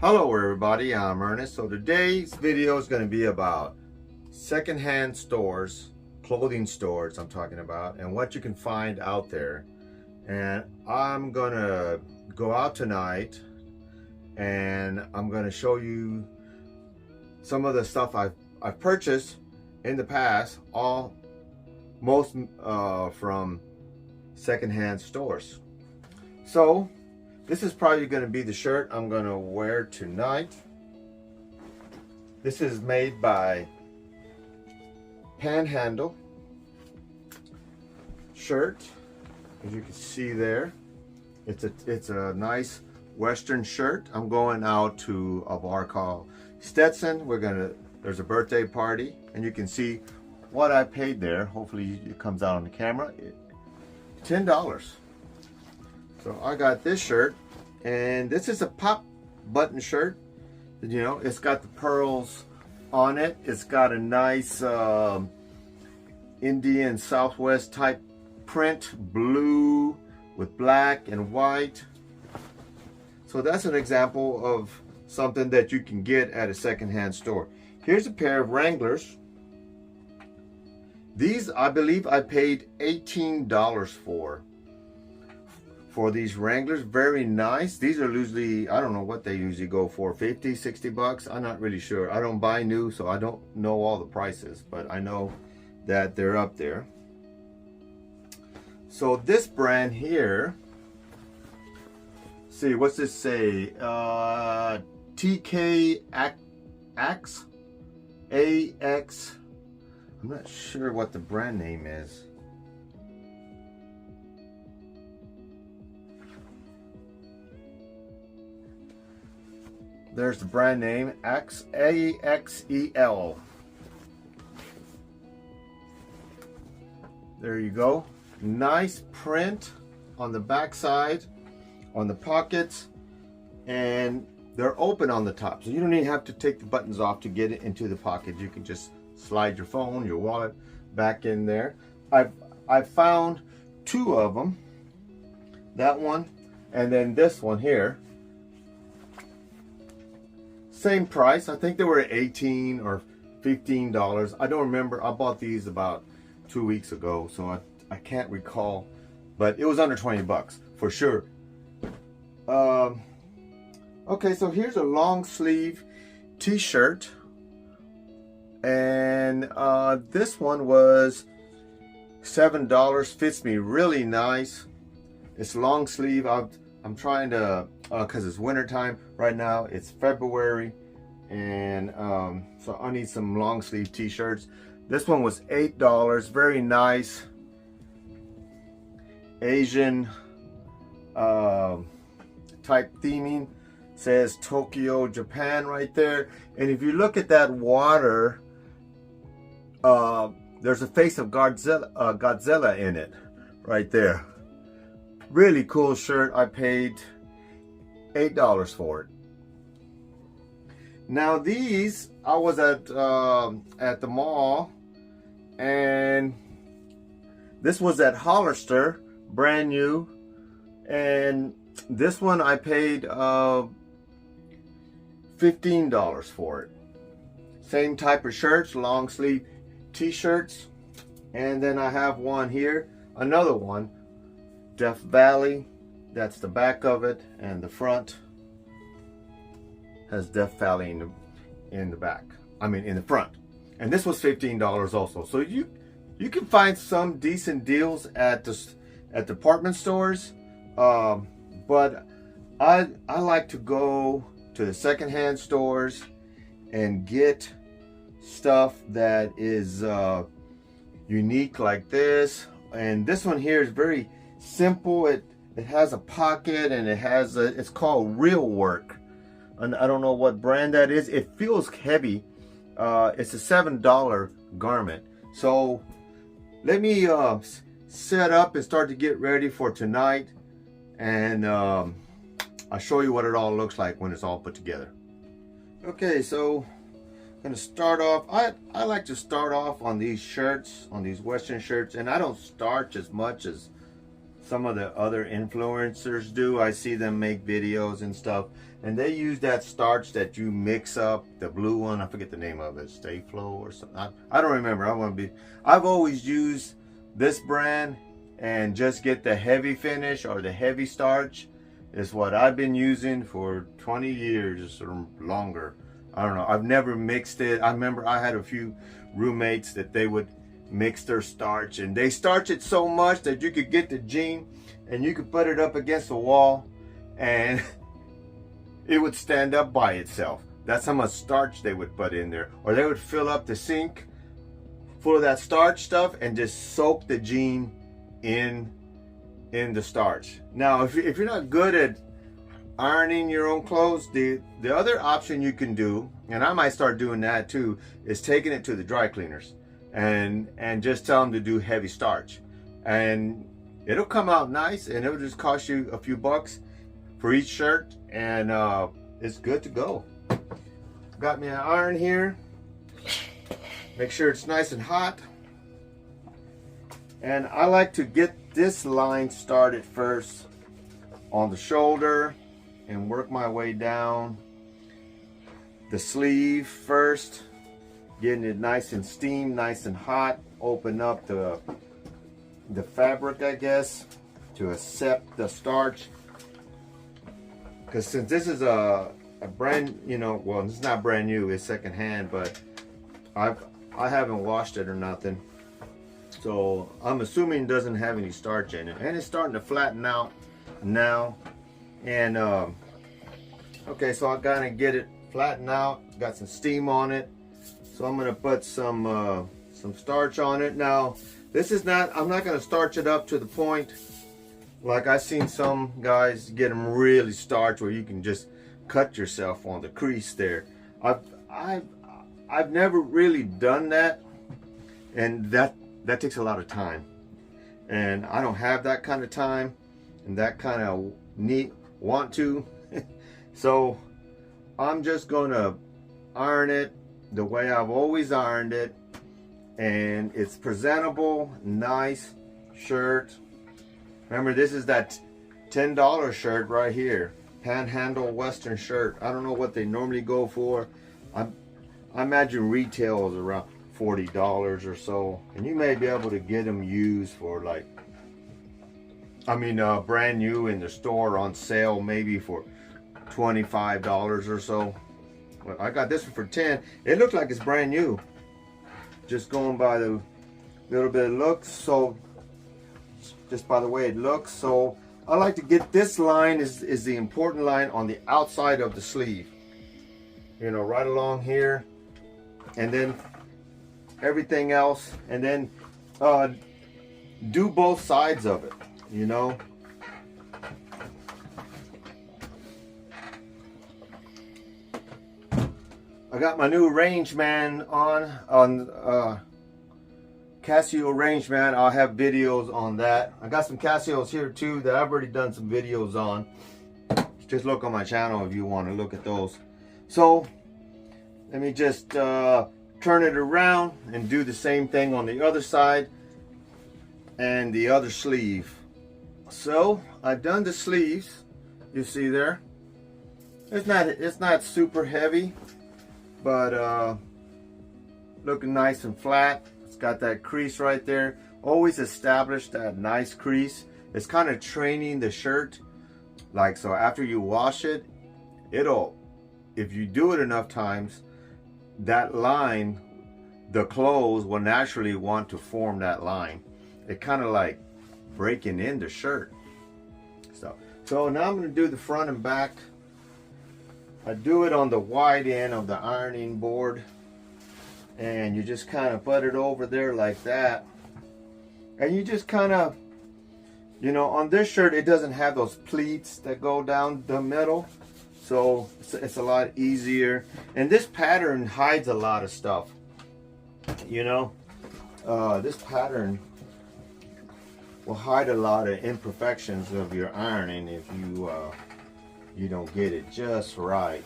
Hello everybody, I'm Ernest. So today's video is going to be about secondhand stores, clothing stores I'm talking about, and what you can find out there. And I'm going to go out tonight and I'm going to show you some of the stuff I've purchased in the past, most from secondhand stores. So this is probably going to be the shirt I'm going to wear tonight. This is made by Panhandle shirt. As you can see there, it's a nice Western shirt. I'm going out to a bar called Stetson. There's a birthday party, and you can see what I paid there. Hopefully it comes out on the camera. $10. So I got this shirt, and this is a pop button shirt. You know, it's got the pearls on it. It's got a nice Indian Southwest type print, blue with black and white. So that's an example of something that you can get at a secondhand store. Here's a pair of Wranglers. These, I believe I paid $18 for these Wranglers. Very nice. These are usually, I don't know what they usually go for, 50, 60 bucks. I'm not really sure. I don't buy new, so I don't know all the prices, but I know that they're up there. So this brand here, see, what's this say? TKAX. I'm not sure what the brand name is. There's the brand name, AXEL. There you go. Nice print on the back side, on the pockets, and they're open on the top. So you don't even have to take the buttons off to get it into the pocket. You can just slide your phone, your wallet back in there. I've found two of them. That one, and then this one here. Same price. I think they were $18 or $15. I don't remember. I bought these about 2 weeks ago, so I can't recall, but it was under 20 bucks for sure. Okay, so here's a long sleeve t-shirt, and this one was $7. Fits me really nice. It's long sleeve. I'm trying to, because it's winter time right now. It's February, and so I need some long sleeve t-shirts. This one was $8. Very nice Asian type theming. Says Tokyo, Japan right there. And if you look at that water, there's a face of Godzilla in it right there. Really cool shirt. I paid $8 for it. Now these, I was at the mall, and this was at Hollister, brand new, and this one I paid $15 for it. Same type of shirts, long sleeve t-shirts, and then I have one here, another one, Death Valley. That's the back of it, and the front has Death Valley in the back. I mean, in the front. And this was $15 also. So you can find some decent deals at department stores, but I like to go to the secondhand stores and get stuff that is unique like this. And this one here is very simple. It has a pocket, and it's called Real Work, and I don't know what brand that is. It feels heavy. It's a $7 garment. So let me set up and start to get ready for tonight, and I'll show you what it all looks like when it's all put together. Okay, so I'm gonna start off. I like to start off on these shirts, on these Western shirts, and I don't starch as much as some of the other influencers do. I see them make videos and stuff, and they use that starch that you mix up, the blue one, I forget the name of it, Stay Flow or something. I don't remember. I've always used this brand and just get the heavy finish or the heavy starch. Is what I've been using for 20 years or longer. I don't know. I've never mixed it. I remember I had a few roommates that they would mix their starch, and they starch it so much that you could get the jean and you could put it up against the wall and it would stand up by itself. That's how much starch they would put in there. Or they would fill up the sink full of that starch stuff and just soak the jean in the starch. Now, if you're not good at ironing your own clothes, the other option you can do, and I might start doing that too, is taking it to the dry cleaners and just tell them to do heavy starch, and it'll come out nice, and it'll just cost you a few bucks for each shirt, and it's good to go. Got me an iron here. Make sure it's nice and hot. And I like to get this line started first on the shoulder and work my way down the sleeve first, getting it nice and steamed, nice and hot. Open up the fabric, I guess, to accept the starch. Because since this is a brand, well, it's not brand new, it's secondhand, but I haven't washed it or nothing. So I'm assuming it doesn't have any starch in it, and it's starting to flatten out now. And okay, so I gotta get it flattened out. Got some steam on it, so I'm gonna put some starch on it. Now, this is not. I'm not gonna starch it up to the point like I've seen some guys get them really starched, where you can just cut yourself on the crease there. I've never really done that, and that takes a lot of time, and I don't have that kind of time and that kind of want to. So I'm just gonna iron it the way I've always ironed it, and it's presentable, nice shirt. Remember, this is that $10 shirt right here, Panhandle Western shirt. I don't know what they normally go for. I imagine retail is around $40 or so, and you may be able to get them used for like, brand new in the store on sale, maybe for $25 or so. But I got this one for 10. It looks like it's brand new, just going by the little bit of looks. So just by the way it looks. So I like to get this line is the important line on the outside of the sleeve, right along here, and then everything else, and then do both sides of it, I got my new Rangeman on Casio Rangeman. I'll have videos on that. I got some Casios here too that I've already done some videos on. Just look on my channel if you want to look at those. So let me just turn it around and do the same thing on the other side and the other sleeve. So I've done the sleeves. You see there, it's not super heavy, but looking nice and flat. It's got that crease right there. Always establish that nice crease. It's kind of training the shirt, like, so after you wash it, if you do it enough times, that line, the clothes will naturally want to form that line. It kind of like breaking in the shirt. So now I'm going to do the front and back. I do it on the wide end of the ironing board, and you just kind of put it over there like that, and you just kind of, on this shirt it doesn't have those pleats that go down the middle, so it's a lot easier, and this pattern hides a lot of stuff. This pattern will hide a lot of imperfections of your ironing if you don't get it just right.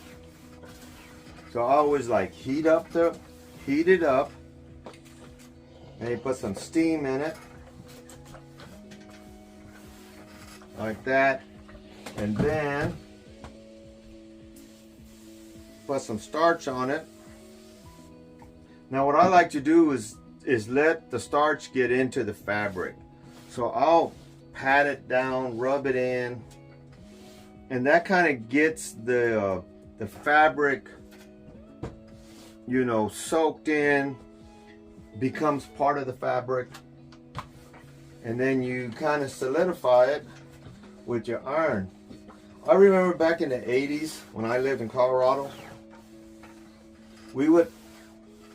So I always like heat it up, and you put some steam in it, like that, and then put some starch on it. Now what I like to do is let the starch get into the fabric. So I'll pat it down, rub it in, and that kind of gets the fabric, you know, soaked in, becomes part of the fabric, and then you kind of solidify it with your iron. I remember back in the 80s when I lived in Colorado, we would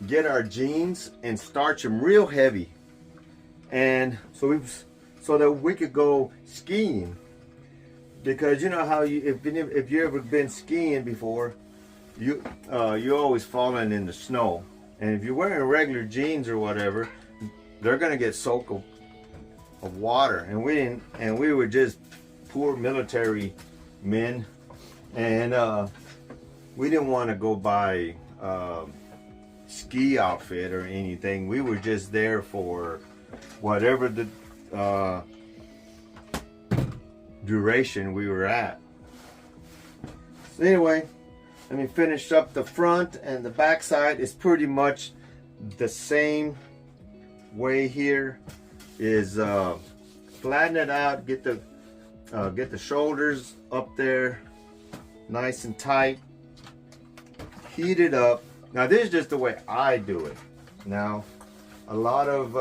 get our jeans and starch them real heavy, and so that we could go skiing. Because you know how if you ever been skiing before, you're always falling in the snow, and if you're wearing regular jeans or whatever, they're gonna get soaked of water. And we were just poor military men, and we didn't want to go buy ski outfit or anything. We were just there for whatever the duration we were at. So anyway, let me finish up the front, and the back side is pretty much the same way here. Is flatten it out, get the shoulders up there nice and tight, heat it up. Now this is just the way I do it. Now a lot of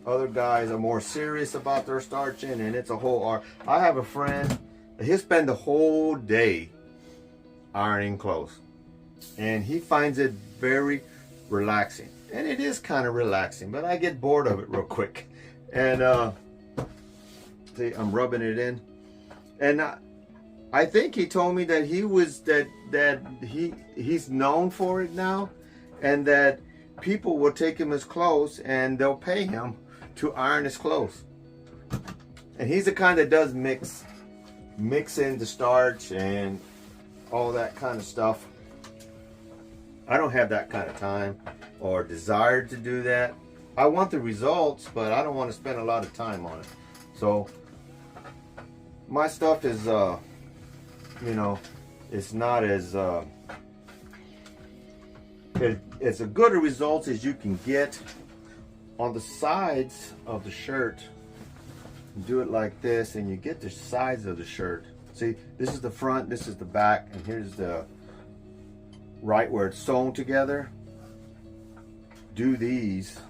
other guys are more serious about their starching, and it's a whole art. I have a friend, he'll spend the whole day ironing clothes, and he finds it very relaxing. And it is kind of relaxing, but I get bored of it real quick. And see, I'm rubbing it in, and I think he told me that he's known for it now, and that people will take him his clothes and they'll pay him to iron his clothes. And he's the kind that does mix in the starch and all that kind of stuff. I don't have that kind of time or desire to do that. I want the results, but I don't want to spend a lot of time on it. So my stuff is you know, it's not as it's a good a result as you can get. On the sides of the shirt, do it like this, and you get the sides of the shirt. See, this is the front, this is the back, and here's the right where it's sewn together. Do this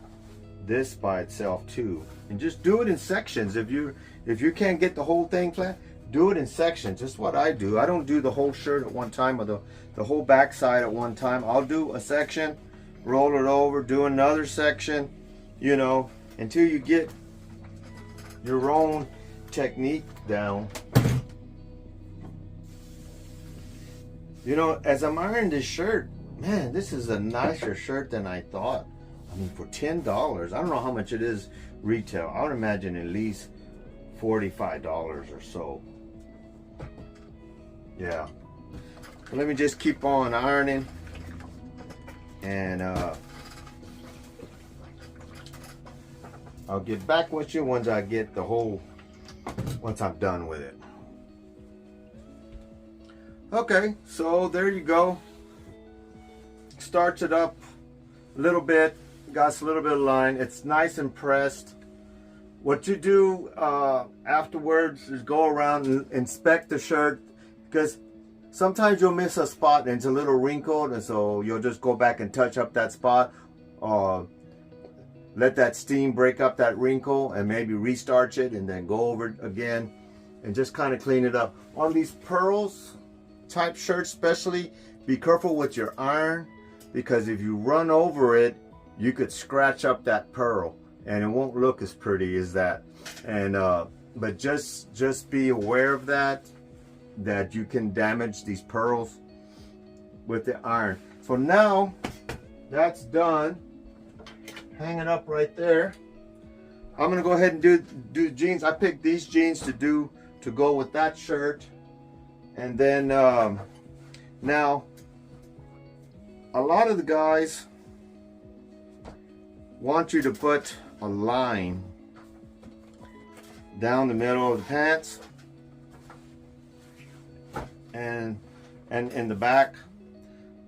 by itself too, and just do it in sections. If you can't get the whole thing flat, do it in sections. Just what I do. I don't do the whole shirt at one time, or the whole back side at one time. I'll do a section, roll it over, do another section, you know, until you get your own technique down. You know, as I'm ironing this shirt, man, this is a nicer shirt than I thought. I mean, for $10, I don't know how much it is retail. I would imagine at least $45 or so. Yeah. Let me just keep on ironing, and I'll get back with you once I get once I'm done with it. Okay, so there you go. Starch it up a little bit, got a little bit of line. It's nice and pressed. What you do afterwards is go around and inspect the shirt, because sometimes you'll miss a spot and it's a little wrinkled, and so you'll just go back and touch up that spot. Let that steam break up that wrinkle, and maybe restarch it, and then go over it again and just kind of clean it up. On these pearls type shirts especially, be careful with your iron, because if you run over it, you could scratch up that pearl and it won't look as pretty as that. And but just be aware of that you can damage these pearls with the iron. So now that's done. Hang it up right there. I'm gonna go ahead and do jeans. I picked these jeans to go with that shirt. And then now a lot of the guys want you to put a line down the middle of the pants. and in the back.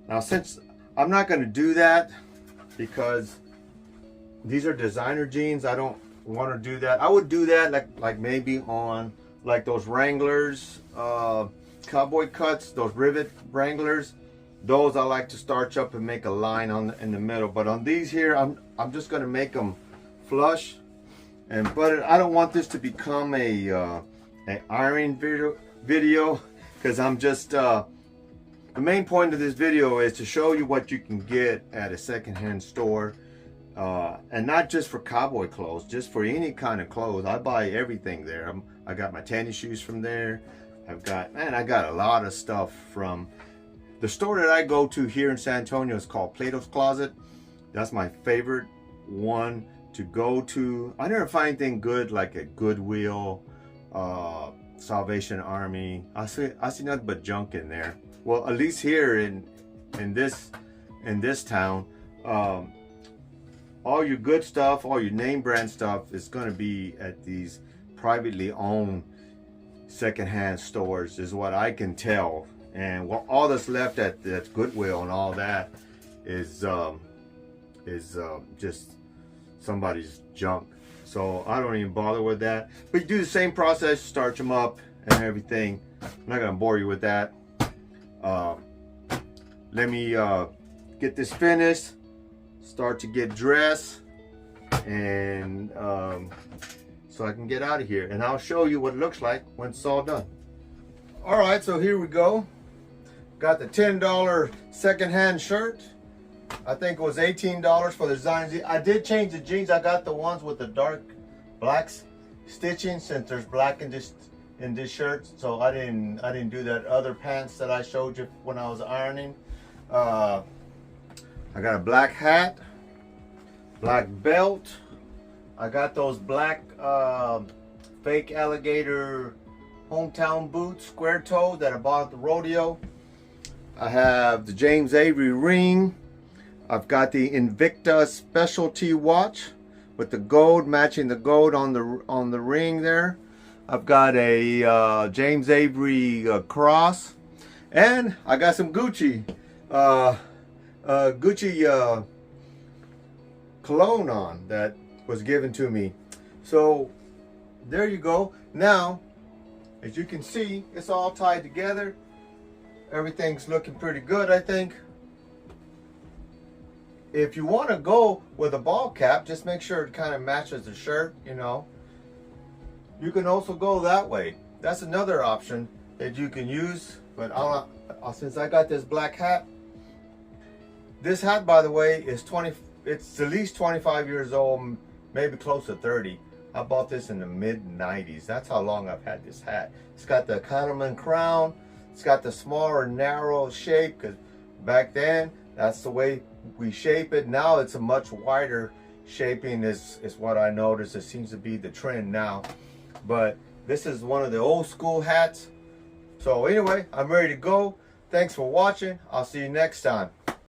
Now, since I'm not going to do that because these are designer jeans, I don't want to do that. I would do that like maybe on like those Wranglers, cowboy cuts, those rivet Wranglers. Those I like to starch up and make a line in the middle. But on these here, I'm just going to make them flush. But I don't want this to become a ironing video because I'm just the main point of this video is to show you what you can get at a secondhand store, and not just for cowboy clothes, just for any kind of clothes. I buy everything there. I got my tennis shoes from there. I got a lot of stuff from the store that I go to here in San Antonio. Is called Plato's Closet. That's my favorite one to go to. I never find anything good like a Goodwill, Salvation Army. I see nothing but junk in there. Well, at least here in this town, all your good stuff, all your name brand stuff is going to be at these privately owned secondhand stores, is what I can tell. And what all that's left at Goodwill and all that is just somebody's junk. So I don't even bother with that. But you do the same process, starch them up and everything. I'm not gonna bore you with that. Let me get this finished, start to get dressed, and so I can get out of here. And I'll show you what it looks like when it's all done. All right, so here we go. Got the $10 secondhand shirt. I think it was $18 for the design jeans. I did change the jeans. I got the ones with the dark black stitching, since there's black in this shirt. So I didn't do that other pants that I showed you when I was ironing. I got a black hat, black belt. I got those black fake alligator hometown boots, square toe, that I bought at the rodeo. I have the James Avery ring. I've got the Invicta specialty watch with the gold, matching the gold on the ring there. I've got a James Avery cross, and I got some Gucci cologne on that was given to me. So there you go. Now, as you can see, it's all tied together. Everything's looking pretty good, I think. If you want to go with a ball cap, just make sure it kind of matches the shirt, you know. You can also go that way. That's another option that you can use. But since I got this black hat, this hat, by the way, is it's at least 25 years old, maybe close to 30. I bought this in the mid-90s. That's how long I've had this hat. It's got the cattleman crown. It's got the smaller, narrow shape, because back then, that's the way we shape it. Now it's a much wider shaping is what I noticed. It seems to be the trend now. But this is one of the old school hats. So anyway, I'm ready to go. Thanks for watching. I'll see you next time.